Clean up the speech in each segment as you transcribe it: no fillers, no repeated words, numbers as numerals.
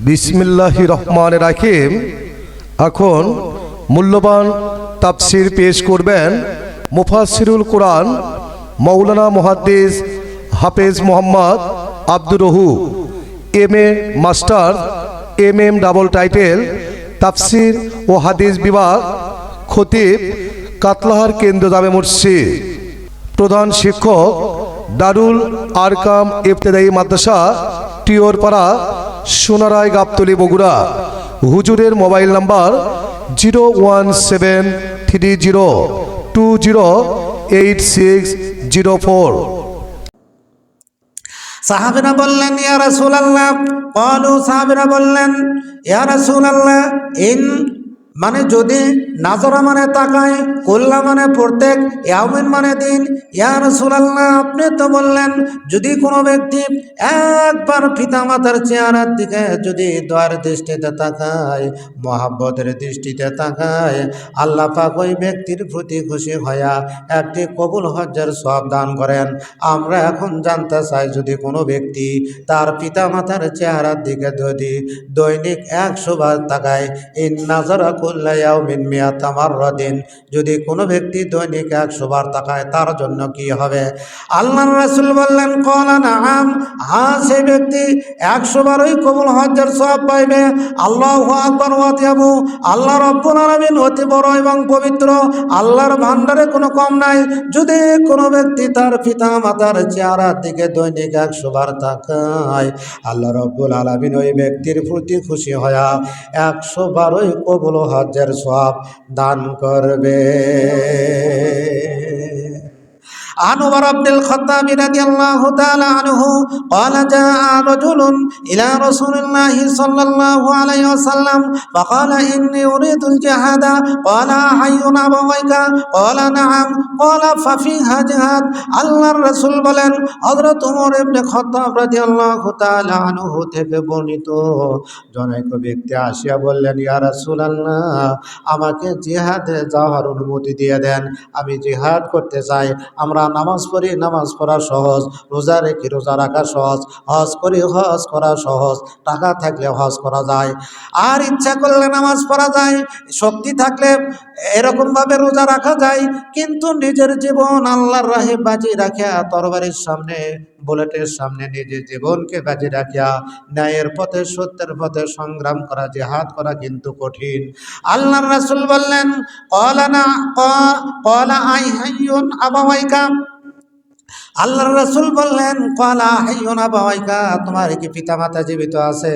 বিসমিল্লাহির রহমানির রহিম। এখন মূল্যবান তাফসির পেশ করবেন মুফাসসিরুল কোরআন মাওলানা মুহাদ্দিস হাফেজ মোহাম্মদ আব্দুর রহু MA. Master MM double title তাফসির ও হাদিস বিভাগ, খতিব, কাতলাহার কেন্দ্র জামে মসজিদ, প্রধান শিক্ষক দারুল আরকাম ইবতেদায়ী মাদ্রাসা, টিওরপাড়া, সোনারায়, গাবতলী, বগুড়া। হুজুরের মোবাইল নাম্বার 01730208604। সাহাবীরা বললেন, ইয়া রাসূলুল্লাহ, সাহাবীরা বললেন, ইয়া রাসূলুল্লাহ, মানে যদি নাজরা মানে তাকায়, কুল্লা মানে প্রত্যেক, ইয়াউমিন মানে দিন। ইয়া রাসূলুল্লাহ, আপনি তো বললেন যদি কোনো ব্যক্তি একবার পিতামাতার চেহারার দিকে যদি দয়ার দৃষ্টিতে তাকায়, মহাব্বতের দৃষ্টিতে তাকায়, আল্লাহ পাক ওই ব্যক্তির প্রতি খুশি হইয়া একটি কবুল হজ্জের সওয়াব দান করেন। আমরা এখন জানতে চাই, যদি কোনো ব্যক্তি তার পিতামাতার চেহারার দিকে যদি দৈনিক 100 বার তাকায়, ইন নাজারা কুল্লা ইয়াউমিন মিয়াতা মাররাতিন, যদি কোনো ব্যক্তি দৈনিক 100 বার তাকায় তার জন্য কি হবে? আল্লাহর রাসূল বললেন, ক্বালা নাআম, হ্যাঁ, সেই ব্যক্তি 100 বারই কবুল হজ্জের সওয়াব পাইবে। আল্লাহু আকবার ওয়া তিয়াবু, আল্লাহ রাব্বুল আলামিন অতি বড় এবং পবিত্র, আল্লাহর ভান্ডারে কোনো কম নাই। যদি কোনো ব্যক্তি তার পিতা মাতার চেহারার দিকে দৈনিক 100 বার তাকায়, আল্লাহ রাব্বুল আলামিন ওই ব্যক্তির প্রতি খুশি হয়া 100 বারই কবুল হজ্জের সওয়াব দান করবে। عن عمر بن الخطاب رضي الله تعالى عنه قال جاء رجل إلى رسول الله صلى الله عليه وسلم فقال إني أريد الجهاد قال أحي أبويك قال نعم قال ففيها جهاد। আল্লাহর রাসূল বলেন, হযরত ওমর ইবনে খাত্তাব রাদিয়াল্লাহু তাআলা আনহু থেকে বর্ণিত, জনৈক ব্যক্তি আসিয়া বললেন, ইয়া রাসূলুল্লাহ, আমাকে জিহাদে যাওয়ার অনুমতি দিয়ে দেন, আমি জিহাদ করতে চাই। আমরা নামাজ পড়ি, নামাজ পড়া সহজ, রোজা রেখে রোজা রাখা সহজ, হজ করি, হজ করা সহজ, টাকা থাকলে হজ করা যায়, আর ইচ্ছা করলে নামাজ পড়া যায়, শক্তি থাকলে এরকমভাবে রোজা রাখা যায়। কিন্তু নিজের জীবন আল্লাহর রাহে বাজি রাখিয়া, তরবারির সামনে, বুলেটের সামনে নিজের জীবনকে বাজি রাখিয়া ন্যায়ের পথে, সত্যের পথে সংগ্রাম করা, জিহাদ করা কিন্তু কঠিন। আল্লাহর রাসূল বললেন, ক্বালা আইহাইয়ুন আবাওয়াইকা, আল্লাহর রাসূল বললেন, ক্বালা হাইয়ুন আবাওয়াইকা, তোমার কি পিতামাতা জীবিত আছে?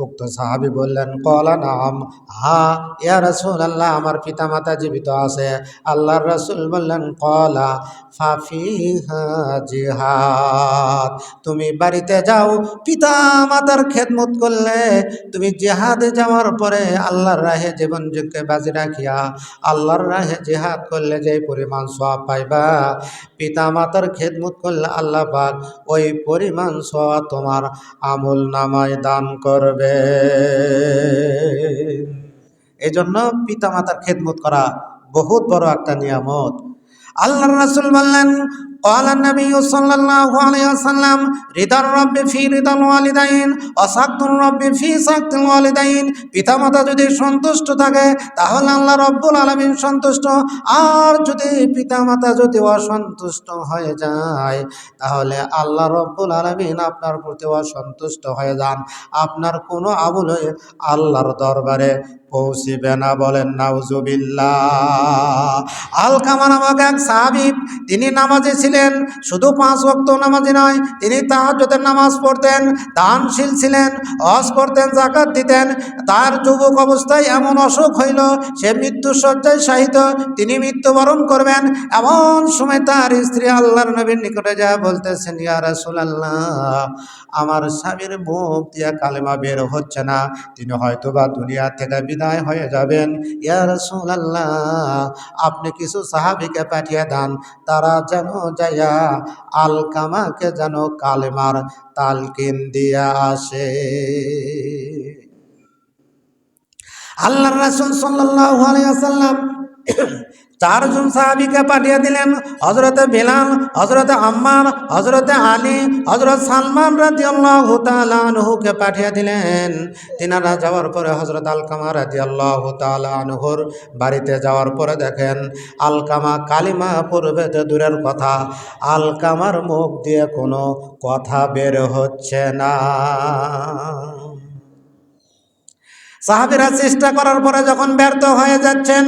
উক্ত সাহাবী বললেন, ক্বালা নাম, হ্যাঁ ইয়া রাসূলুল্লাহ, আমার পিতামাতা জীবিত আছে। আল্লাহর রাসূল বললেন, ক্বালা ফাফিহা জিহাদ, তুমি বাড়িতে যাও, পিতামাতার খেদমত করলে, তুমি জিহাদে যাওয়ার পরে আল্লাহর রাহে জীবনকে বাজি রাখিয়া আল্লাহর রাহে জিহাদ করলে যে পরিমাণ সওয়াব পাইবা, পিতামাতার খেদমত করলে আল্লাহ পাক ওই পরিমাণ সওয়াব তোমার আমল নামায় দান করবে। এজন্য পিতামাতার খেদমত করা বহুত বড় একটা নিয়ামত। আল্লাহর রাসূল বললেন, قال النبي صلى الله عليه وسلم رضا الرب في رضا الوالدين وسخط الرب في سخط الوالدين। পিতামাতা যদি সন্তুষ্ট থাকে তাহলে আল্লাহ রব্বুল আলামিন সন্তুষ্ট, আর যদি পিতামাতা যদি অসন্তুষ্ট হয়ে যায় তাহলে আল্লাহ রব্বুল আলামিন আপনার প্রতি অসন্তুষ্ট হয়ে যান, আপনার কোনো আমলে আল্লাহর দরবারে পৌঁছিবে না। বলেন নাউজুবিল্লাহ। আলকামা নামক এক সাহাবী, তিনি নামাজি ছিলেন, শুধু 5 ওয়াক্ত নামাজি নয়, তিনি তাহাজ্জুদের নামাজ পড়তেন, দানশীল ছিলেন, হজ করতেন, যাকাত দিতেন। তার যুবক অবস্থায় এমন অসুখ হইল, সে মৃত্যুশয্যায় শায়িত, তিনি মৃত্যুবরণ করবেন। এমন সময় তার স্ত্রী আল্লাহর নবীর নিকটে যা বলতেছেন, ইয়া রাসূলুল্লাহ, আমার স্বামীর মুখ দিয়া কালেমা বের হচ্ছে না, তিনি হয়তোবা দুনিয়া থেকে বিদায় হয়ে যাবেন। ইয়া রাসূলুল্লাহ, আপনি কিছু সাহাবীকে পাঠিয়ে দেন, তারা যেন যাইয়া আলকামাকে যেন কালেমার তালকিন দিয়া আসে। আল্লাহর রাসূল সাল্লাল্লাহু আলাইহি ওয়াসাল্লাম চারজন সাহাবীকে পাঠিয়ে দিলেন, হযরতে বিলাল, হযরতে আম্মার, হযরতে আলী, হযরত সালমান রাদিয়াল্লাহু তাআলা আনহুকে পাঠিয়ে দিলেন। তিনারা যাওয়ার পরে হযরত আলকামা রাদিয়াল্লাহু তাআলা আনহুর বাড়িতে যাওয়ার পরে দেখেন আলকামা কালিমা পড়বে তো দূরের কথা, আলকামার মুখ দিয়ে কোনো কথা বের হচ্ছে না। সাহাবীরা চেষ্টা করার পরে যখন ব্যর্থ হয়ে যাচ্ছেন,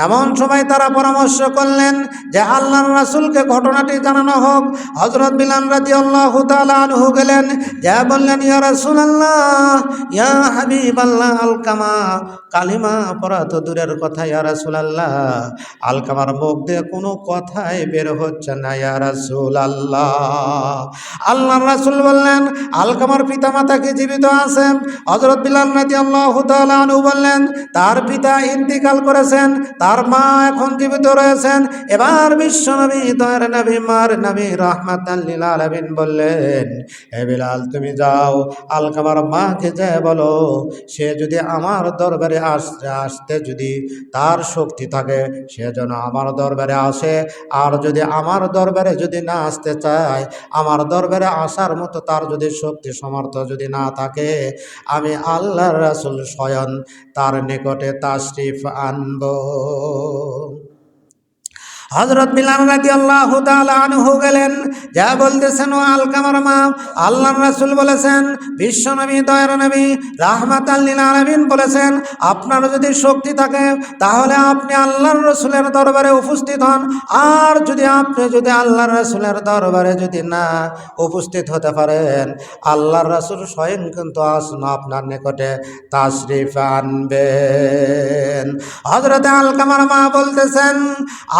এমন সময় তারা পরামর্শ করলেন যে আল্লাহর রাসূলকে ঘটনাটি জানানো হোক। হযরত বিলাল রাদিয়াল্লাহু তাআলা আনহু গেলেন, যা বললেন, ইয়া রাসূলুল্লাহ, ইয়া হাবিবাল্লাহ, আলকামা কালিমা পড়া তো দূরের কথা, ইয়া রাসূলুল্লাহ, আলকামার মুখ দিয়ে কোনো কথাই বের হচ্ছে না, ইয়া রাসূলুল্লাহ। আল্লাহর রাসূল বললেন, আলকামার পিতামাতা কি জীবিত আছেন? হযরত বিলাল রাদিয়াল্লাহু তাআলা আনহু বললেন, তার পিতা ইন্তিকাল করেছেন, তার মা এখন জীবিত রয়েছেন। এবার বিশ্বনবী, দয়ার নবী, মার নবী, রাহমাতাল লিল আলামিন বললেন, হে বিলাল, তুমি যাও আলকামার মাকে যে বলো, সে যদি আমার দরবারে আসতে যদি তার শক্তি থাকে, সে যেন আমার দরবারে আসে। আর যদি আমার দরবারে যদি না আসতে চায়, আমার দরবারে আসার মতো তার যদি শক্তি সামর্থ্য যদি না থাকে, আমি আল্লাহর রাসূল স্বয়ং তার নিকটে তাশরিফ আনব। হযরত বিলাল রাদিয়াল্লাহু তাআলা আনহু গেলেন, যা বলতেছেন, ও আলকামার মা, আল্লাহর রাসূল বলেছেন, বিশ্বনবী, দয়ার নবী, রাহমাতাল লিল আলামিন বলেছেন, আপনার যদি শক্তি থাকে তাহলে আপনি আল্লাহর রাসূলের দরবারে উপস্থিত হন। আর আপনি যদি আল্লাহর রাসূলের দরবারে যদি না উপস্থিত হতে পারেন, আল্লাহর রাসূল স্বয়ং কিন্তু আসুন আপনার নিকটে তাশরিফ আনবেন। হযরত আলকামার মা বলতেছেন,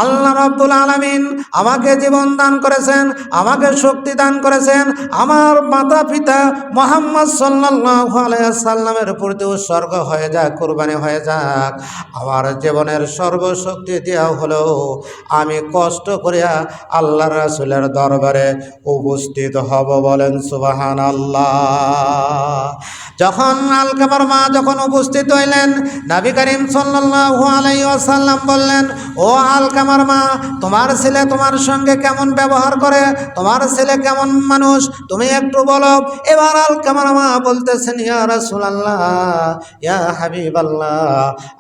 আল্লাহ রব্বুল আলামিন আমাকে জীবন দান করেছেন, আমাকে শক্তি দান করেছেন, আমার মাতা পিতা মুহাম্মদ সাল্লাল্লাহু আলাইহি ওয়াসাল্লামের প্রতি উৎসর্গ হয়ে যাক, কুরবানি হয়ে যাক। আমার জীবনের সর্বশক্তি দেওয়া হলো আমি কষ্ট করিয়া আল্লাহর রাসূলের দরবারে উপস্থিত হব। বলেন সুবহানাল্লাহ। যখন আলকামার মা যখন উপস্থিত হইলেন, নবী করিম সাল্লাল্লাহু আলাইহি ওয়াসাল্লাম বললেন, ও আলকামার মা, তোমার ছেলে তোমার সঙ্গে কেমন ব্যবহার করে, তোমার ছেলে কেমন মানুষ, তুমি একটু বলো। এবার আলকামার মা বলতেছেন, ইয়া রাসূলুল্লাহ, ইয়া হাবিবাল্লাহ,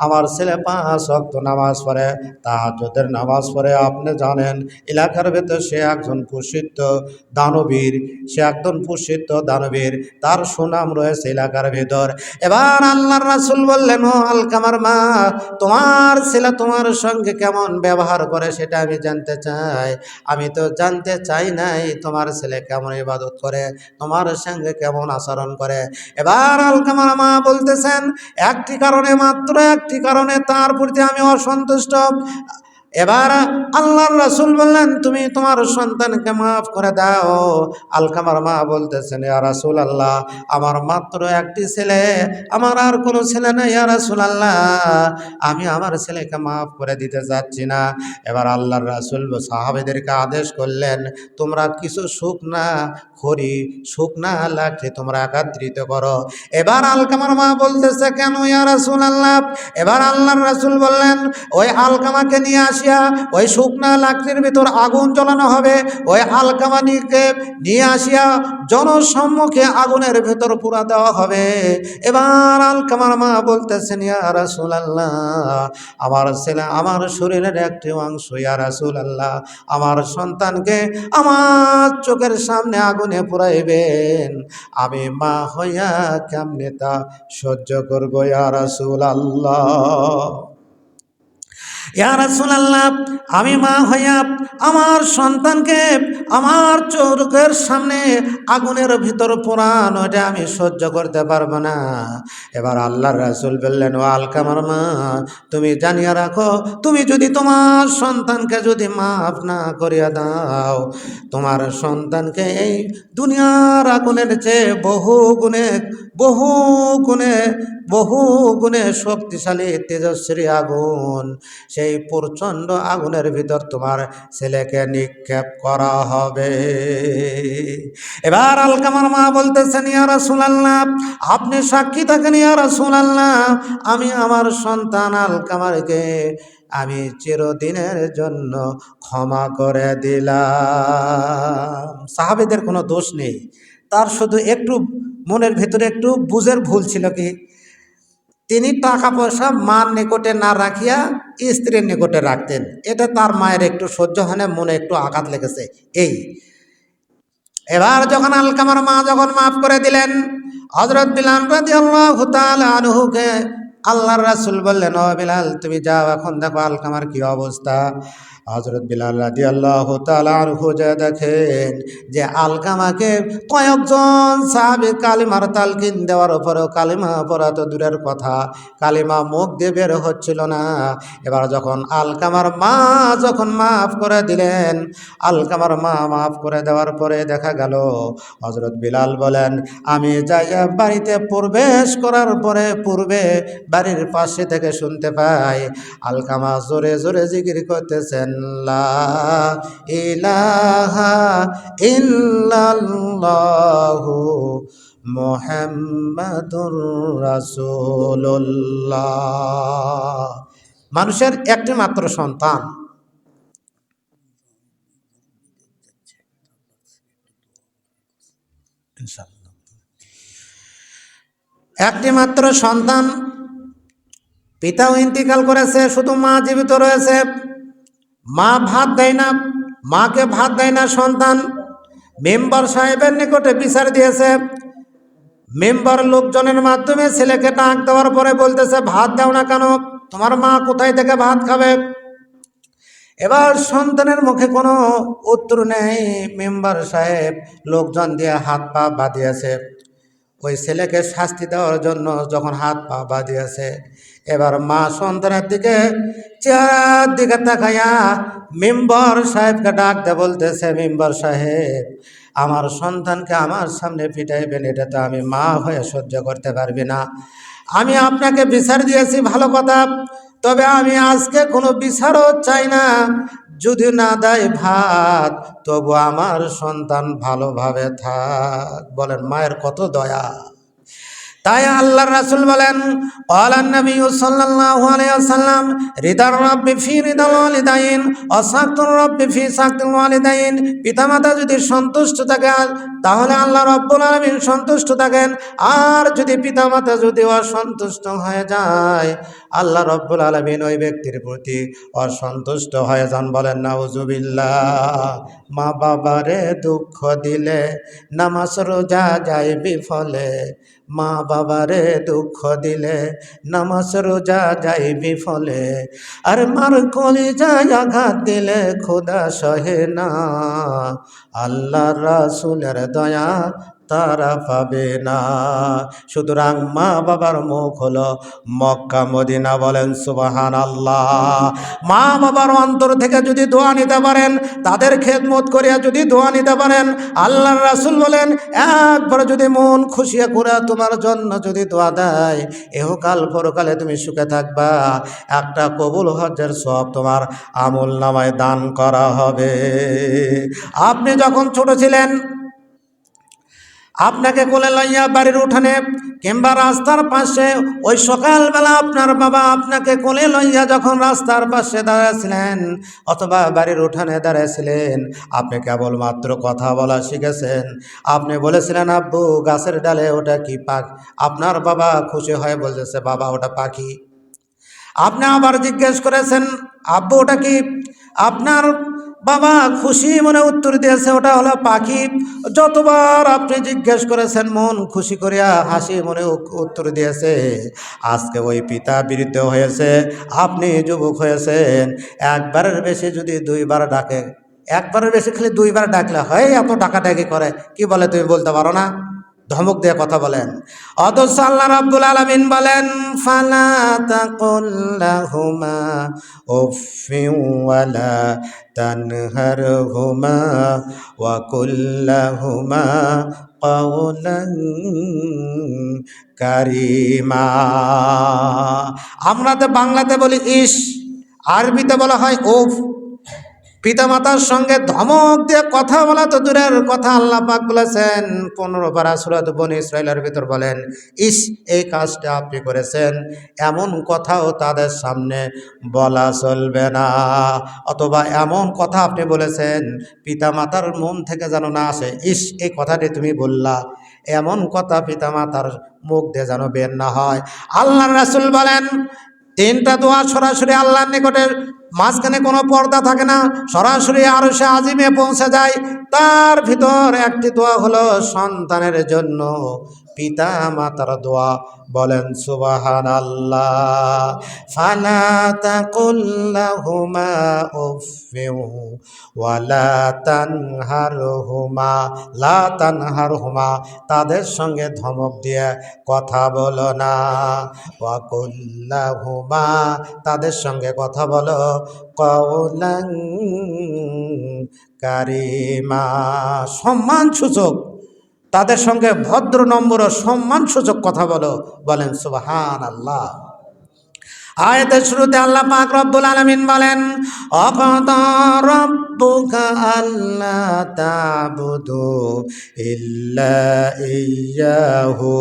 আমার ছেলে 5 ওয়াক্ত নামাজ পড়ে, তাহাজ্জুদের নামাজ পড়ে। আপনি জানেন এলাকার ভেতর সে একজন প্রসিদ্ধ দানবীর, সে একজন প্রসিদ্ধ দানবীর, তার সুনাম রয়েছে এলাকার ভেতর। এবার আল্লাহর রাসূল বললেন, ও আলকামার মা, তোমার ছেলে তোমার সঙ্গে কেমন ব্যবহার করে সেটা আমি জানতে চাই। আমি তো জানতে চাই নাই তোমার ছেলে কেমন ইবাদত করে, তোমার সঙ্গে কেমন আচরণ করে। এবার আলকামার মা বলতেছেন, একটি কারণে, মাত্র একটি কারণে তার প্রতি আমি অসন্তুষ্ট। এবার আল্লাহর রাসূল বললেন, তুমি তোমার সন্তানকে মাফ করে দাও। আলকামার মা বলতেছেন, ইয়া রাসূলুল্লাহ, আমার মাত্র একটি ছেলে, আমার আর কোনো ছেলে নাই, ইয়া রাসূলুল্লাহ, আমি আমার ছেলেকে মাফ করে দিতে চাচ্ছি না। এবার আল্লাহর রাসূল সাহাবীদেরকে আদেশ করলেন, তোমরা কিছু শুকনা লাঠি তোমরা একত্রিত করো। এবার আলকামার মা বলতেছে, কেন ইয়া রাসূলুল্লাহ? এবার আল্লাহর রাসূল বললেন, ওই আলকামাকে নিয়ে আসিয়া ওই শুকনা লাকড়ির ভিতর আগুন জ্বালানো হবে, ওই আলকামাকে নিয়ে আসিয়া জনসম্মুখে আগুনের ভেতর পুরা দেওয়া হবে। এবার আলকামার মা বলতেছেন, ইয়া রাসূলুল্লাহ, আমার ছেলে আমার শরীরের একটি অংশ, ইয়া রাসূলুল্লাহ, আমার সন্তানকে আমার চোখের সামনে আগুনে পুরাইবেন, আমি মা হইয়া কেমনে তা সহ্য করব, ইয়া রাসূলুল্লাহ। ইয়া রাসূলুল্লাহ, আমি মা হইয়া আমার সন্তানকে আমার চোখের সামনে আগুনের ভিতর পোড়ানো, এটা আমি সহ্য করতে পারবো না। এবার আল্লাহর রাসূল বললেন, ও আলকামার মা, তুমি জানিয়া রাখো, তুমি যদি তোমার সন্তানকে যদি মাফ না করিয়া দাও, তোমার সন্তানকে এই দুনিয়ার আগুনের চেয়ে বহু গুণে শক্তিশালী তেজস্বী আগুন, সেই প্রচণ্ড আগুনের ভিতর তোমার ছেলেকে নিক্ষেপ করা হবে। এবার আলকামার মা বলতেছেন, ইয়া রাসূলুল্লাহ, আপনি সাক্ষী থাকেন, ইয়া রাসূলুল্লাহ, আমি আমার সন্তান আলকামারকে আমি চিরদিনের জন্য ক্ষমা করে দিলাম। সাহাবীদের কোনো দোষ নেই, তার শুধু একটু মনের ভেতরে একটু বুঝের ভুল ছিল কি, তিনি টাকা পয়সা মার নিকটে না রাখিয়া স্ত্রীর নিকটে রাখতেন। এটা তার মায়ের একটু সহ্য হয় না, মনে একটু আঘাত লেগেছে এই। এবার যখন আলকামার মা যখন মাফ করে দিলেন, হযরত বিলাল রাদিয়াল্লাহু তাআলা আনহুকে আল্লাহর রাসূল বললেন, ও বিলাল তুমি যাও, এখন দেখো আলকামার কি অবস্থা। হযরত বিলাল রাদিয়াল্লাহু তাআলা আনহু যা দেখেন যে আলকামাকে কয়েকজন সাহাবী কালিমার তালকিন দেওয়ার পরেও কালিমা পড়া তো দূরের কথা, কালিমা মুখ দিয়ে বের হচ্ছিল না। এবার যখন আলকামার মা যখন মাফ করে দিলেন, আলকামার মা মাফ করে দেওয়ার পরে দেখা গেল হযরত বিলাল বলেন, আমি যাইয়া বাড়িতে প্রবেশ করার পরে পূর্বে বাড়ির পাশে থেকে শুনতে পাই আলকামা জোরে জোরে জিকির করতেছেন, লা ইলাহা ইল্লাল্লাহু মুহাম্মাদুর রাসূলুল্লাহ। মানুষের একটি মাত্র সন্তান, একটি মাত্র সন্তান, পিতাও ইন্তিকাল করেছে, শুধু মা জীবিত রয়েছে। মা ভাত দেয় না, মাকে ভাত দেয় না সন্তান। মেম্বার সাহেবের নিকটে বিচার দিয়েছে, মেম্বার লোকজনের মাধ্যমে ছেলেকে ডাক দেওয়ার পরে বলতেছে, ভাত দাও না কেন, তোমার মা কোথায় থেকে ভাত খাবে? এবার সন্তানের মুখে কোনো উত্তর নেই। মেম্বার সাহেব লোকজন দিয়ে হাত পা বাঁধিয়েছে ওই ছেলেকে শাস্তি দেওয়ার জন্য। যখন হাত পা বাঁধিয়েছে, এবার মা সন্তানের দিকে চেহারার দিকে তাকাইয়া মেম্বার সাহেবকে ডাক দিয়ে বলতেছে, মেম্বার সাহেব আমার সন্তানকে আমার সামনে পিটাইবেন, এটা তো আমি মা হয়ে সহ্য করতে পারবি না। আমি আপনাকে বিচার দিয়েছি ভালো কথা, তবে আমি আজকে কোনো বিচারও চাই না। যদি না দেয় ভাত, তবু আমার সন্তান ভালোভাবে থাক। বলেন মায়ের কত দয়া। তাই আল্লাহর রাসূল বলেন, ক্বালান নবী সাল্লাল্লাহু আলাইহি ওয়াসাল্লাম, রিদার রাব্বি ফি রিদাল ওয়ালিদাইন ওয়া সাকতুর রাব্বি ফি সাকতুল ওয়ালিদাইন। পিতামাতা যদি সন্তুষ্ট থাকে তাহলে আল্লাহ রাব্বুল আলামিন সন্তুষ্ট থাকেন, আর যদি পিতামাতা যদি অসন্তুষ্ট হয়ে যায় আল্লাহ রাব্বুল আলামিন ওই ব্যক্তির প্রতি অসন্তুষ্ট হয়ে যান। বলেন নাউজুবিল্লাহ। মা বাবারে দুঃখ দিলে নামাজ রোজা যায় বিফলে, মা বাবারে দুঃখ দিলে নামাজ রোজা যায় বিফলে, আর মার কলিজায় আঘাত দিলে খোদা সহে না, আল্লাহ রাসূলের দয়া তারা পাবে না। সুতরাং মা বাবার মুখ হলো মক্কা মদিনা। বলেন সুবহানাল্লাহ। মা বাবার অন্তর থেকে যদি দোয়া নিতে পারেন, তাদের খেদমত করিয়া যদি দোয়া নিতে পারেন, আল্লাহর রাসূল বলেন একবার যদি মন খুশিয়া করে তোমার জন্য যদি দোয়া দেয়, এহকাল পরকালে তুমি সুখে থাকবা। একটা কবুল হজ্জের সওয়াব তোমার আমল নামায় দান করা হবে। আপনি যখন ছোট ছিলেন, আপনাকে কোলে লইয়া বাড়ির উঠানে কিংবা রাস্তার পাশে ওই সকালবেলা আপনার বাবা আপনাকে কোলে লইয়া যখন রাস্তার পাশে দাঁড়াছিলেন অথবা বাড়ির উঠানে দাঁড়াইছিলেন, আপনি কেবলমাত্র কথা বলা শিখেছেন। আপনি বলেছিলেন, আব্বু গাছের ডালে ওটা কি পাখি? আপনার বাবা খুশি হয়ে বলতেছে, বাবা ওটা পাখি। আপনি আবার জিজ্ঞেস করেছেন, আব্বু ওটা কি? আপনার বাবা খুশি মনে উত্তর দিয়েছে, ওটা হলো পাখি। যতবার আপনি জিজ্ঞেস করেছেন মন খুশি করিয়া হাসি মনে উত্তর দিয়েছে। আজকে ওই পিতা বৃদ্ধ হয়েছে, আপনি যুবক হয়েছেন, একবারের বেশি যদি দুইবার ডাকে, একবারের বেশি খালি দুইবার ডাকলে হয়, এত ডাকাডাকি করে কি বলে তুমি বলতে পারো না? ধমক দিয়ে কথা বলেন। অথচ আল্লাহ রাব্বুল আলামিন বলেন, ফালা তাকুল লাহুমা উফফিন ওয়ালা তানহারহুমা ওয়া কুল লাহুমা কাওলান কারীমা। আমরা তো বাংলাতে বলি ইস, আরবিতে বলা হয় উফ। পিতামাতার সঙ্গে ধমক দিয়ে কথা বলা তো দূরের কথা, আল্লাহ পাক বলেছেন 15 পারা সূরা বনী ইসরাঈলের ভিতর বলেন, ইস এই কাজটা আপনি করেছেন, এমন কথাও তাদের সামনে বলা চলবে না। অথবা এমন কথা আপনি বলেছেন পিতামাতার মন থেকে যেন না আসে, ইস এই কথাটি তুমি বললা, এমন কথা পিতামাতার মুখ দিয়ে যেন বের না হয়। আল্লাহর রাসূল বলেন 3টা দোয়া সরাসরি আল্লাহর নিকটে, মাঝখানে কোনো পর্দা থাকে না, সরাসরি আরশে আজিমে পৌঁছে যায়। তার ভিতর একটি দোয়া হলো সন্তানের জন্য পিতা মাতার দোয়া। বলেন সুবহানাল্লাহ। ফালা তাকুল লাহুমা উফিউ ওয়ালা তানহারহুমা, লা তানহারহুমা, তাদের সঙ্গে ধমক দিয়ে কথা বলো না। ওয়াকুল লাহুমা, তাদের সঙ্গে কথা বলো কওলান কারিমা, সম্মানসূচক, তাদের সঙ্গে ভদ্র নম্র ও সম্মানসূচক কথা বলো। বলেন সুবহানাল্লাহ। আয়াতের শুরুতে আল্লাহ পাক রব্বুল আলামিন বলেন, অকাদা রাব্বুকা আল্লা তা'বুদু ইল্লা ইয়্যাহু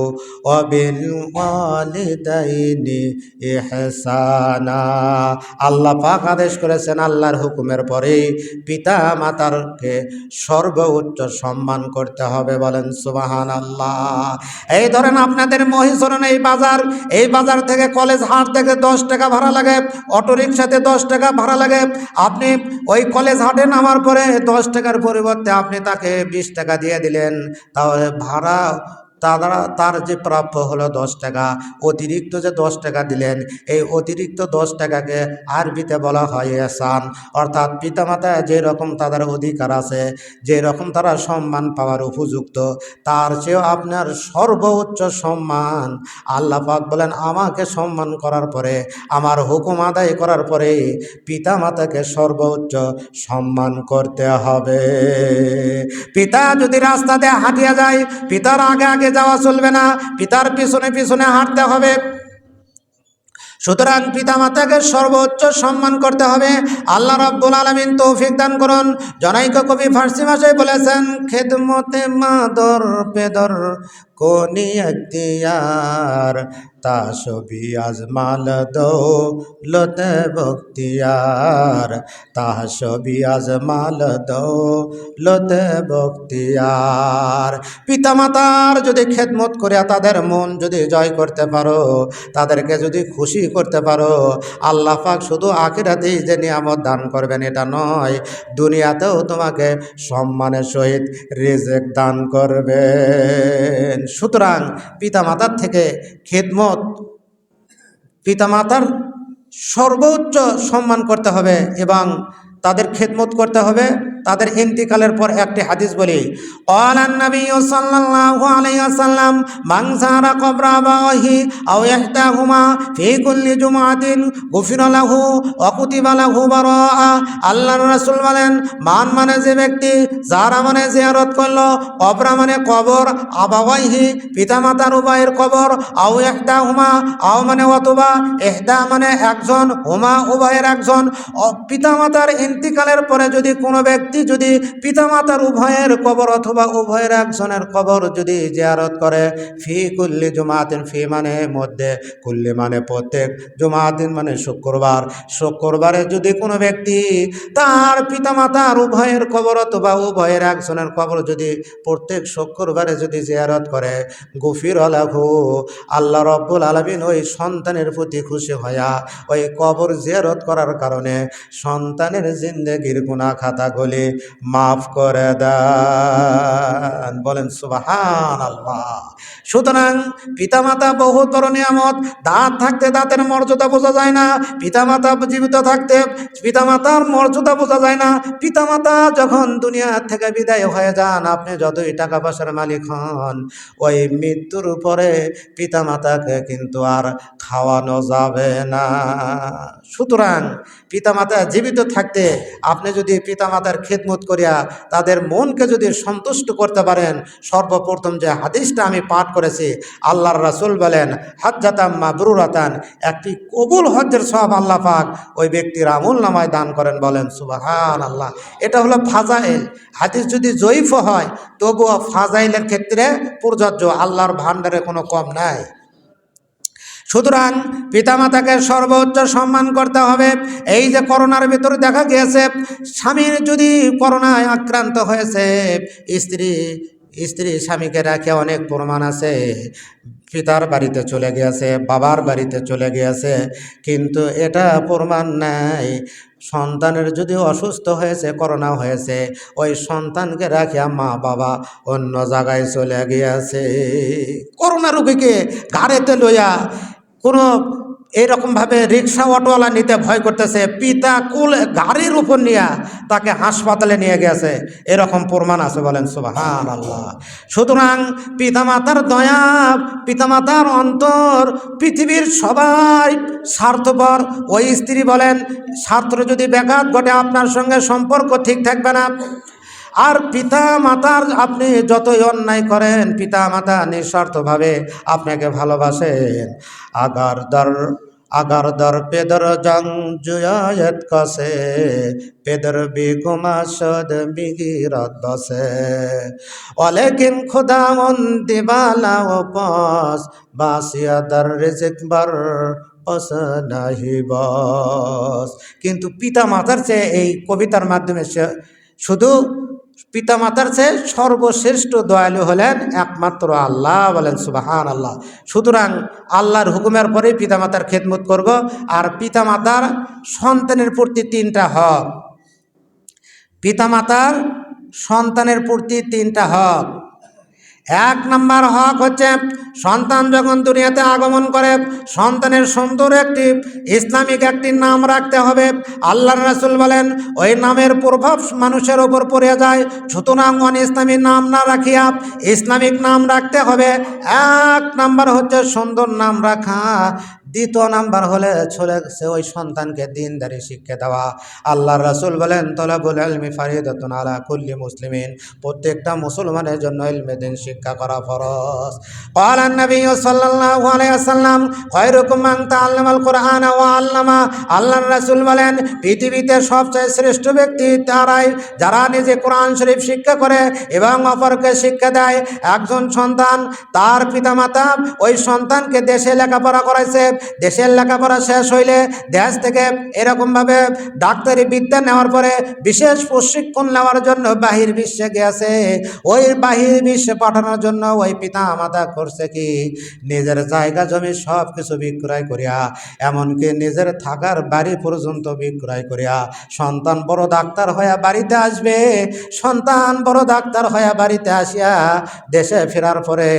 ওয়া বিল ওয়ালিদাইনি ইহসানা। আল্লাহ পাক আদেশ করেছেন আল্লাহর হুকুমের পরে পিতা মাতারকে সর্বোচ্চ সম্মান করতে হবে। বলেন সুবহানাল্লাহ। এই ধরেন আপনাদের মহিষরণ এই বাজার থেকে কলেজ হাট থেকে 10 টাকা ভাড়া লাগে, অটোরিকশাতে 10 টাকা ভাড়া লাগে। আপনি ওই কলেজ হাটে নামার পরে 10 টাকার পরিবর্তে আপনি তাকে 20 টাকা দিয়ে দিলেন, তাহলে ভাড়া তার যে প্রাপ্য হলো 10 টাকা, অতিরিক্ত যে 10 টাকা দিলেন, এই অতিরিক্ত 10 টাকাকে আরবিতে বলা হয় ইহসান। অর্থাৎ পিতামাতা যে রকম তাদের অধিকার আছে, যে রকম তারা সম্মান পাওয়ার উপযুক্ত, তার চেয়েও আপনার সর্বোচ্চ সম্মান। আল্লাহ পাক বলেন আমাকে সম্মান করার পরে, আমার হুকুম আদায় করার পরে পিতামাতাকে সর্বোচ্চ সম্মান করতে হবে। পিতা যদি রাস্তা দিয়ে হাঁটিয়া যায়, পিতার আগে আগে যাওয়া চলবে না, পিতার পিছনে পিছনে হাঁটতে হবে। সুতরাং পিতামাতাকে সর্বোচ্চ সম্মান করতে হবে। আল্লাহ রাব্বুল আলামিন তৌফিক দান করুন। জনৈক কবি ফার্সি ভাষায় বলেছেন, খেদমতে মাদর পেদর কোনি এখতিয়ার, তাসবি আজমাল দৌলতে বখতিয়ার, তাসবি আজমাল দৌলতে বখতিয়ার। পিতামাতার যদি খেদমত করিয়া তাদের মন যদি জয় করতে পারো, তাদেরকে যদি খুশি করতে পারো, আল্লাহ পাক শুধু আখিরাতেই যে নিয়ামত দান করবেন এটা নয়, দুনিয়াতেও তোমাকে সম্মানের সহিত রিজিক দান করবেন। সুতরাং পিতামাতার থেকে খেদমত, পিতামাতার সর্বোচ্চ সম্মান করতে হবে এবং তাদের খেদমত করতে হবে। তাদের ইন্তিকালের পর একটি হাদিস বলি, ক্বালান নবী সাল্লাল্লাহু আলাইহি ওয়াসাল্লাম, মান যারা কবর আবাহি আও ইহতাহুমা ফি কুল্লি জুমআতিন গুফিরা লাহু ওয়া কুতিবা লাহু বারাআ। আল্লাহর রাসূল বলেন, মান মানে যে ব্যক্তি, যারা মানে জিয়ারত করলো, কবর মানে কবর, আবাওয়াইহি পিতামাতার উভয়ের কবর, আও ইহতাহুমা আও মানে অথবা, ইহদা মানে একজন, হুমা উভয়ের একজন। পিতামাতার ইন্তিকালের পরে যদি কোনো ব্যক্তি যদি পিতামাতার উভয়ের কবর অথবা উভয়ের একজনের কবর যদি জিয়ারত করে, ফি কুল্লি জুমাতিন, ফি মানে মধ্যে, কুল্লি মানে প্রত্যেক, জুমাতিন মানে শুক্রবার, শুক্রবারে যদি কোনো ব্যক্তি তার পিতামাতার উভয়ের কবর অথবা উভয়ের একজনের কবর যদি প্রত্যেক শুক্রবারে যদি জিয়ারত করে, গফির লাহু, আল্লাহ রব্বুল আলামিন ওই সন্তানের প্রতি খুশি হইয়া ওই কবর জিয়ারত করার কারণে সন্তানের জিন্দেগির গুনাহ খাতাগুলি মাফ করে দেন। বলেন সুবহানাল্লাহ। সুতরাং পিতামাতা বহুত বড় নিয়ামত। দাঁত থাকতে দাঁতের মর্যাদা বোঝা যায় না, পিতামাতা জীবিত থাকতে পিতামাতার মর্যাদা বোঝা যায় না। পিতামাতা যখন দুনিয়া থেকে বিদায় হয়ে যান, আপনি যতই টাকা পয়সার মালিক হন, ওই মৃত্যুর পরে পিতামাতাকে কিন্তু আর খাওয়ানো যাবে না। সুতরাং পিতামাতা জীবিত থাকতে আপনি যদি পিতামাতার খিদমত করিয়া তাদের মনকে যদি সন্তুষ্ট করতে পারেন, সর্বপ্রথম যে হাদিসটা আমি পাঠ করেছি, আল্লাহর রাসূল বলেন হাজ্জাতাম মাবরুরাতান, একটি কবুল হজ্জের সওয়াব আল্লাহ পাক ওই ব্যক্তির আমল নামায় দান করেন। বলেন সুবহানাল্লাহ। এটা হলো ফাজাইল। হাদিস যদি জয়ীফ হয় তবুও ফাজাইলের ক্ষেত্রে প্রযোজ্য, আল্লাহর ভান্ডারে কোনো কম নাই। সুতরাং পিতামাতাকে সর্বোচ্চ সম্মান করতে হবে। এই যে করোনার ভিতরে দেখা গিয়েছে, স্বামীর যদি করোনায় আক্রান্ত হয়েছে, স্ত্রী স্বামীকে রাখে অনেক প্রমাণ আছে, পিতার বাড়িতে চলে গিয়েছে, বাবার বাড়িতে চলে গিয়েছে, কিন্তু এটা প্রমাণ নাই সন্তানের যদি অসুস্থ হয়েছে, করোনা হয়েছে, ওই সন্তানকে রাখিয়া মা বাবা অন্য জায়গায় চলে গিয়েছে। করোনা রোগীকে গাড়িতে লইয়া কোনো এইরকমভাবে রিক্সা অটোওয়ালা নিতে ভয় করতেছে, পিতা কুল গাড়ির উপর নিয়ে তাকে হাসপাতালে নিয়ে গেছে, এরকম প্রমাণ আছে। বলেন সুবহানাল্লাহ। সুতরাং পিতামাতার দয়া, পিতামাতার অন্তর, পৃথিবীর সবাই স্বার্থপর। ওই স্ত্রী বলেন, স্বার্থের যদি ব্যাঘাত ঘটে আপনার সঙ্গে সম্পর্ক ঠিক থাকবে না। আর পিতা মাতার আপনি যতই অন্যায় করেন, পিতা মাতা নিঃস্বার্থভাবে আপনাকে ভালোবাসেন। আগার দর পেদর জং জুয়ায়ত কসে, পেদর বিগুমাশদ বিগিরত বসে, ওয়ালেকিন খুদামন দিবালা ও পস, বাসিয়া দর রিজিক বর নাহি বস। কিন্তু পিতা মাতার চেয়ে এই কবিতার মাধ্যমে শুধু পিতামাতার চেয়ে সর্বশ্রেষ্ঠ দয়ালু হলেন একমাত্র আল্লাহ। বলেন সুবহানাল্লাহ। সুতরাং আল্লাহর হুকুমের পরেই পিতামাতার খেদমত করব। আর পিতামাতার সন্তানের প্রতি তিনটা হক, পিতামাতার সন্তানের প্রতি তিনটা হক। এক নম্বর হক হচ্ছে, সন্তান যখন দুনিয়াতে আগমন করে সন্তানের সুন্দর একটি ইসলামিক একটি নাম রাখতে হবে। আল্লাহর রাসূল বলেন ওই নামের প্রভাব মানুষের ওপর পড়ে যায়। সুতরাং ইসলামী নাম না রাখিয়া ইসলামিক নাম রাখতে হবে। এক নাম্বার হচ্ছে সুন্দর নাম রাখা। দ্বিতীয় নাম্বার হলে সে ওই সন্তানকে দিনদারি শিক্ষা দেওয়া। আল্লাহর রাসূল বলেন তলাবুল ইলমি ফারিদাতুন আলা কুল্লি মুসলিমিন, প্রত্যেকটা মুসলমানের জন্য ইলমে দিন শিক্ষা করা ফরজ। ক্বালা নবী সাল্লাল্লাহু আলাইহি ওয়াসাল্লাম খায়রুকুম মান তাআল্লামাল কুরআন ওয়া আল্লামা। আল্লাহর রাসূল বলেন পৃথিবীতে সবচেয়ে শ্রেষ্ঠ ব্যক্তি তারাই যারা নিজে কোরআন শরীফ শিক্ষা করে এবং অপরকে শিক্ষা দেয়। একজন সন্তান তার পিতামাতা ওই সন্তানকে দেশে লেখাপড়া করাইছে, দেশের লেখাপড়া শেষ হইলে দেশ থেকে এরকমভাবে ডাক্তারি বিদ্যা নেওয়ার পরে বিশেষ প্রশিক্ষণ নেওয়ার জন্য বাহির বিশ্বে গেছে। ওই বাহির বিশ্বে পাঠানোর জন্য ওই পিতা মাতা করছে কি, নিজের জায়গা জমি সব কিছু বিক্রয় করিয়া, এমনকি নিজের থাকার বাড়ি পর্যন্ত বিক্রয় করিয়া সন্তান বড় ডাক্তার হইয়া বাড়িতে আসবে। সন্তান বড় ডাক্তার হইয়া বাড়িতে আসিয়া দেশে ফেরার পরে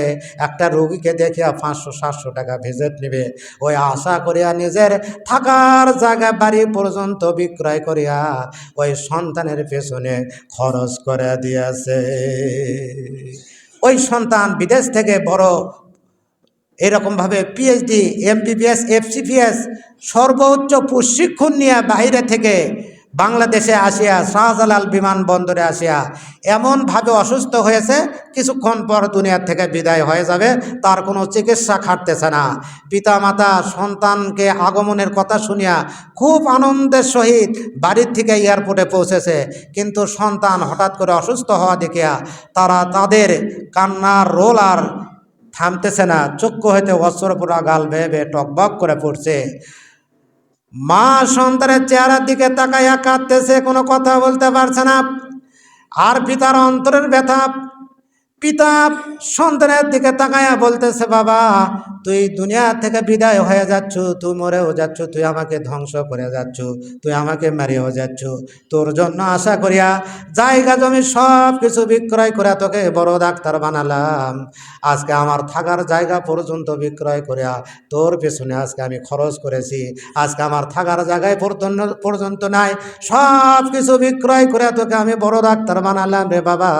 একটা রোগীকে দেখিয়া 500-700 টাকা ভিজিট নেবে, ওই আশা করিয়া নিজের থাকার জায়গা বাড়ি পর্যন্ত বিক্রয় করিয়া ওই সন্তানের পেছনে খরচ করে দিয়েছে। ওই সন্তান বিদেশ থেকে বড় এরকমভাবে পিএইচডি, এমবিবিএস, এফসিপিএস সর্বোচ্চ প্রশিক্ষণ নিয়ে বাইরে থেকে বাংলাদেশে আসিয়া শাহজালাল বিমানবন্দরে আসিয়া এমনভাবে অসুস্থ হয়েছে, কিছুক্ষণ পর দুনিয়ার থেকে বিদায় হয়ে যাবে, তার কোনো চিকিৎসা খাটতেছে না। পিতামাতা সন্তানকে আগমনের কথা শুনিয়া খুব আনন্দের সহিত বাড়ির থেকে এয়ারপোর্টে পৌঁছেছে, কিন্তু সন্তান হঠাৎ করে অসুস্থ হওয়া দেখিয়া তাদের কান্নার রোল আর থামতেছে না, চক্ষু হইতে অশ্রুপুরা গাল বেয়ে বেয়ে টকবক করে পড়ছে। মা সন্তানের চেহারার দিকে তাকাইয়া কাঁদতেছে, কোনো কথা বলতে পারছে না। আর পিতার অন্তরের ব্যথা, পিতা সন্তানের দিকে তাকাইয়া বলতেছে, বাবা তুই দুনিয়া থেকে বিদায় হয়ে যাচ্ছ, তুই মরেও যাচ্ছ, তুই আমাকে ধ্বংস করে যাচ্ছ, তুই আমাকে মারিয়েও যাচ্ছ। তোর জন্য আশা করিয়া জায়গা জমি সব কিছু বিক্রয় করে তোকে বড় ডাক্তার বানালাম, আজকে আমার থাকার জায়গা পর্যন্ত বিক্রয় করিয়া তোর পেছনে আজকে আমি খরচ করেছি, আজকে আমার থাকার জায়গায় পর্যন্ত নাই, সব কিছু বিক্রয় করে তোকে আমি বড় ডাক্তার বানালাম রে বাবা,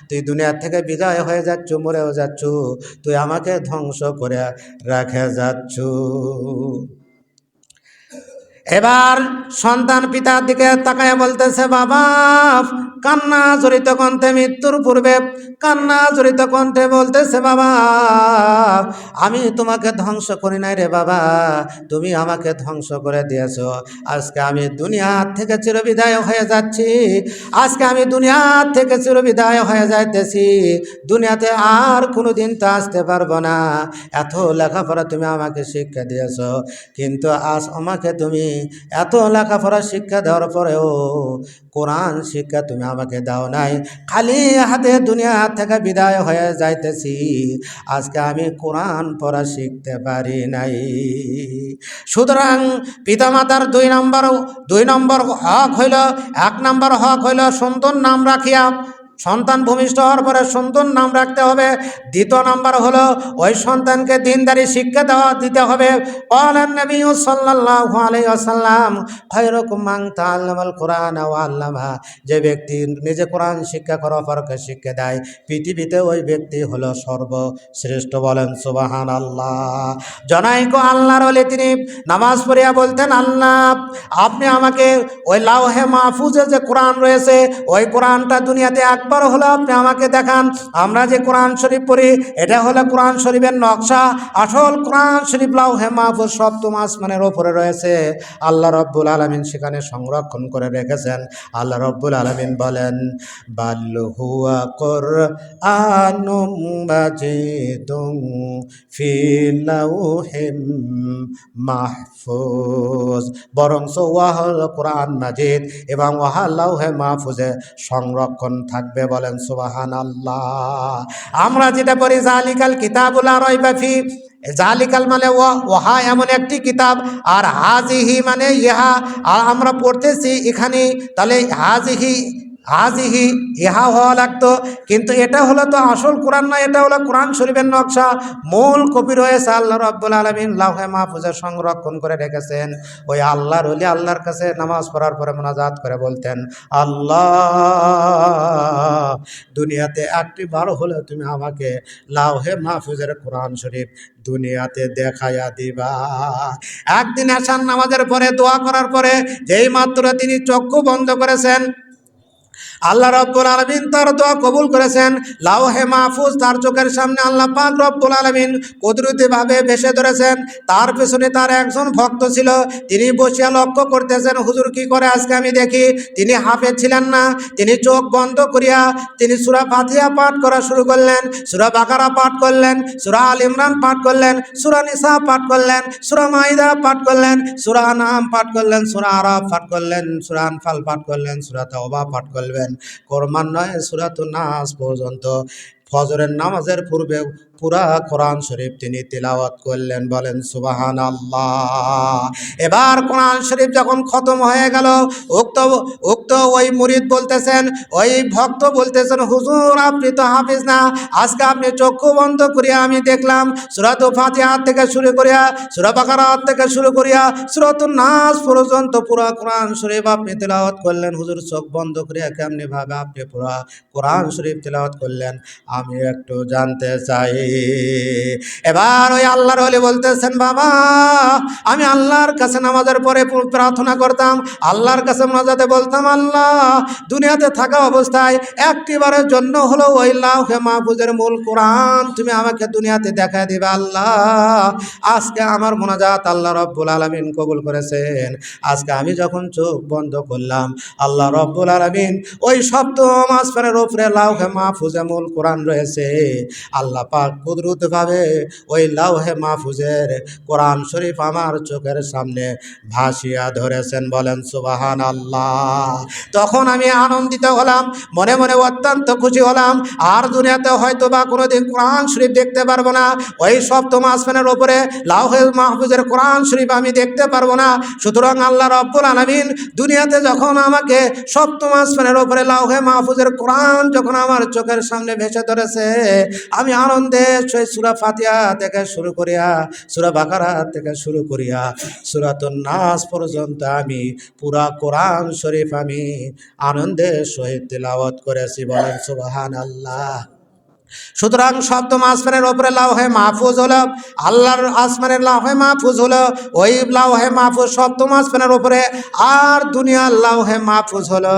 তুই দুনিয়া থেকে বিদায় হয়ে যাচ্ছ, মরেও যাচ্ছ, তুই আমাকে ধ্বংস করে রেখে যাচ্ছ। এবার সন্তান পিতার দিকে তাকায় বলতেছে, বাবা, কান্না জড়িত কণ্ঠে, মৃত্যুর পূর্বে কান্না জড়িত কণ্ঠে বলতেছে, বাবা, আমি তোমাকে ধ্বংস করি নাই রে বাবা, তুমি আমাকে ধ্বংস করে দিয়েছো। আজকে আমি দুনিয়া থেকে চিরবিদায় হয়ে যাচ্ছি, আজকে আমি দুনিয়া থেকে চিরবিদায় হয়ে যাইতেছি, দুনিয়াতে আর কোনো দিন তো আসতে পারবো না। এত লেখাপড়া তুমি আমাকে শিক্ষা দিয়েছো, কিন্তু আজ আমাকে তুমি এত লেখাপড়া শিক্ষা দেওয়ার পরেও কোরআন শিক্ষা তুমি আমাকে দাও নাই, খালি হাতে দুনিয়া থেকে বিদায় হয়ে যাইতেছি, আজকে আমি কোরআন পড়া শিখতে পারি নাই। সুতরাং পিতামাতার দুই নম্বর হক হইল, 1 নম্বর হক হইল সুন্দর নাম রাখিয়া, সন্তান ভূমিষ্ঠ হওয়ার পরে সুন্দর নাম রাখতে হবে। 2 নম্বর হলো ওই সন্তানকে দিনদারি শিক্ষা দিতে হবে। ক্বালান নবী সাল্লাল্লাহু আলাইহি ওয়াসাল্লাম, খায়রুকুম মান তাআল্লামাল কুরআন ওয়া আল্লামা, যে ব্যক্তি নিজে কোরআন শিক্ষা করে অপরকে শিক্ষা দেয়, পৃথিবীতে ওই ব্যক্তি হলো সর্বশ্রেষ্ঠ। বলেন সুবহানাল্লাহ। জনাইক আল্লাহর ওলি তিনি নামাজ পড়িয়া বলতেন, আল্লাহ, আপনি আমাকে ওই লাওহে মাহফুজে যে কোরআন রয়েছে, ওই কোরআনটা দুনিয়াতে একবার হলো আপনি আমাকে দেখান। আমরা যে কোরআন শরীফ পড়ি, এটা হলো কোরআন শরীফের নকশা। আসল কোরআন শরীফ লাওহে মাহফুজ 7ম আসমানের ওপরে রয়েছে। আল্লাহ রব্বুল আলামিন সেখানে সংরক্ষণ করে রেখেছেন। আল্লাহ রব্বুল আলামিন বলেন, বাল হুয়া কুরআনুম মাজিদুন ফি লাওহিম মাহফুজ, বরং ওয়া হল কোরআন মাজিদ এবং ওয়াহা লাওহে মাহফুজে সংরক্ষণ থাকবে। বলেন সুবহানাল্লাহ। আমরা যেটা পড়ি জালিকাল কিতাবুল লা রাইবা ফি, জালিকাল মানে ওয়াহা এমন একটি কিতাব, আর হাজিহি মানে ইহা, আর আমরা পড়তেছি এখানে, তাহলে হাজিহি ইহা হওয়া লাগতো, কিন্তু এটা হলো তো আসল কোরআন না, এটা হলো কোরআন শরীফের নকশা। মূল কপি রয়েছে আল্লাহ রাব্বুল আলামিন লাওহে মাহফুজে সংরক্ষণ করে রেখেছেন। ওই আল্লাহর ওলি আল্লাহর কাছে নামাজ পড়ার পরে মুনাজাত করে বলতেন, আল্লাহ, দুনিয়াতে একটি বার হলে তুমি আমাকে লাওহে মাহফুজের কোরআন শরীফ দুনিয়াতে দেখাইয়া দিবা। একদিন এশার নামাজের পরে দোয়া করার পরে যেই মাত্র তিনি চক্ষু বন্ধ করেছেন, আল্লাহ রব্বুল আলামিন তার দোয়া কবুল করেছেন। লাওহে মাহফুজ তার চোখের সামনে আল্লাহ পাক রব্বুল আলামিন কুদরতিভাবে ভেসে ধরেছেন। তার পেছনে তার একজন ভক্ত ছিল, তিনি বসিয়া লক্ষ্য করতেছেন, হুজুর কি করে আজকে আমি দেখি। তিনি হাফেজ ছিলেন না, তিনি চোখ বন্ধ করিয়া তিনি সূরা ফাতিহা পাঠ করা শুরু করলেন, সূরা বাকারা পাঠ করলেন, সূরা আল ইমরান পাঠ করলেন, সূরা নিসা পাঠ করলেন, সূরা মাইদা পাঠ করলেন, সূরা আনআম পাঠ করলেন, সূরা আরাফ পাঠ করলেন, সূরা আনফাল পাঠ করলেন, সূরা তাওবা পাঠ করলেন, ক্রমান্বয়ে সূরাতুন নাস পর্যন্ত ফজরের নামাজের পূর্বে পুরা কোরআন শরীফ তিনি তিলাওয়াত করলেন। বলেন সুবহানাল্লাহ। এবার কোরআন শরীফ যখন খতম হয়ে গেল, উক্ত ওই মুরিদ বলতেছেন, ওই ভক্ত বলতেছেন, হুজুর আপনি তো হাফিজ না, আজকে আপনি চক্ষু বন্ধ করিয়া আমি দেখলাম সূরাতুল ফাতিহা থেকে শুরু করিয়া, সূরা বাকারা থেকে শুরু করিয়া সূরাতুন নাস পর্যন্ত পুরা কোরআন শরীফ আপনি তিলাওয়াত করলেন। হুজুর চোখ বন্ধ করিয়া কেমনি ভাবে আপনি পুরা কোরআন শরীফ তিলাওয়াত করলেন, আমি একটু জানতে চাই। এবার ওই আল্লাহর ওলি বলতেছেন, বাবা, আমি আল্লাহর কাছে নামাজের পরে প্রার্থনা করতাম, আল্লাহর কাছে মুনাজাতে বলতাম, আল্লাহ, দুনিয়াতে থাকা অবস্থায় একটিবারের জন্য হলো ওই লাওহে মাহফুজের মূল কোরআন তুমি আমাকে দুনিয়াতে দেখা দিবে। আল্লাহ, আজকে আমার মুনাজাত আল্লাহ রব্বুল আলামিন কবুল করেছেন। আজকে আমি যখন চোখ বন্ধ করলাম, আল্লাহ রব্বুল আলামিন ওই 7ম আসমানের উপরে লাওহে মাহফুজে মূল কোরআন রয়েছে। আল্লাহ পাক কুদরতভাবে ওই লাওহে মাহফুজের কোরআন শরীফ আমার চোখের সামনে ভাসিয়া ধরেছেন। বলেন সুবহানাল্লাহ। তখন আমি আনন্দিত হলাম, মনে মনে অত্যন্ত খুশি হলাম। আর দুনিয়াতে হয়তো বা কোনোদিন কোরআন শরীফ দেখতে পারবো না, ওই 7ম আসমানের উপরে লাওহে মাহফুজের কোরআন শরীফ আমি দেখতে পারবো না। সুতরাং আল্লাহ রব্বুল আলামিন দুনিয়াতে যখন আমাকে 7ম আসমানের উপরে লাওহে মাহফুজের কোরআন যখন আমার চোখের সামনে ভেসে ধরেছে, আমি আনন্দে সেই সূরা ফাতিহা থেকে শুরু করিয়া, সূরা বাকারা থেকে শুরু করিয়া সূরাতুন নাস পর্যন্ত আমি পুরা কোরআন শরীফ আমি আনন্দের সহিত তিলাওয়াত করেছি। বলেন সুবহানাল্লাহ। সুতরাং সপ্তম আসমানের ওপরে লাউহে মাহফুজ হলো, আল্লাহর আসমানের লাউহে মাহফুজ হলো, ওই লাউহে মাহফুজ সপ্তম আসমানের ওপরে, আর দুনিয়ার লাউহে মাহফুজ হলো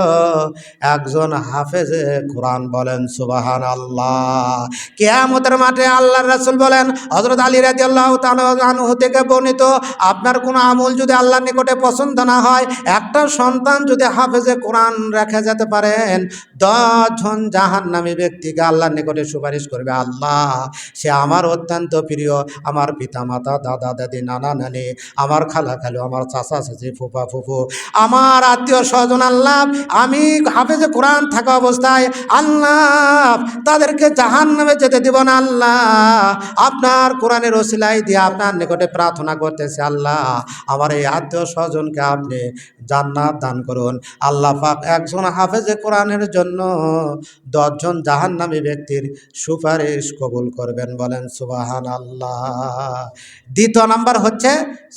একজন হাফেজে কোরআন। বলেন সুবহানাল্লাহ। কিয়ামতের মাঠে আল্লাহর রাসূল বলেন, হযরত আলী রাদিয়াল্লাহু তাআলা আনহু থেকে বর্ণিত, আপনার কোনো আমল যদি আল্লাহর নিকটে পছন্দ না হয়, একটা সন্তান যদি হাফেজে কোরআন রেখে যেতে পারেন, 10 জন জাহান্নামী ব্যক্তিকে আল্লাহর নিকটে সুপারিশ করবে, আল্লাহ সে আমার অত্যন্ত প্রিয়, আমার পিতা মাতা, দাদা দাদি, নানা নানি, আমার খালা খালু, আমার চাচা চাচি, ফুফা ফুফু, আমার আত্মীয় স্বজন, আল্লাহ আমি হাফেজে কোরআন থাকা অবস্থায় আল্লাহ তাদেরকে জাহান্নামে যেতে দিব না। আল্লাহ আপনার কোরআনের ওসিলাই দিয়ে আপনার নিকটে প্রার্থনা করতেছে, আল্লাহ আমার এই আত্মীয় স্বজনকে আপনি জান্নাত দান করুন। আল্লাহ পাক একজন হাফেজে কোরআনের জন্য 10 জন জাহান্নামী ব্যক্তির সুপারিশ কবুল করবেন। বলেন সুবহানাল্লাহ। দ্বিতীয় নাম্বার হচ্ছে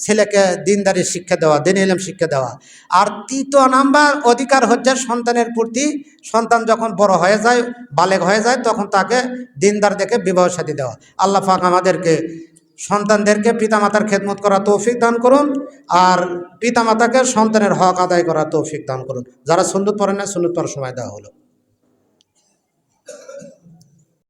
ছেলেকে দিনদারি শিক্ষা দেওয়া, দিন ইলম শিক্ষা দেওয়া। আর তৃতীয় নাম্বার অধিকার হচ্ছে সন্তানের প্রতি, সন্তান যখন বড় হয়ে যায়, বালেগ হয়ে যায়, তখন তাকে দিনদার দেখে বিবাহ শাদী দেওয়া। আল্লাহ পাক আমাদেরকে সন্তানদেরকে পিতামাতার খেদমত করা তৌফিক দান করুন, আর পিতামাতাকে সন্তানের হক আদায় করা তৌফিক দান করুন। যারা সুন্নত পড়েন না, সুন্নত পড়ার সময় দেওয়া হলো।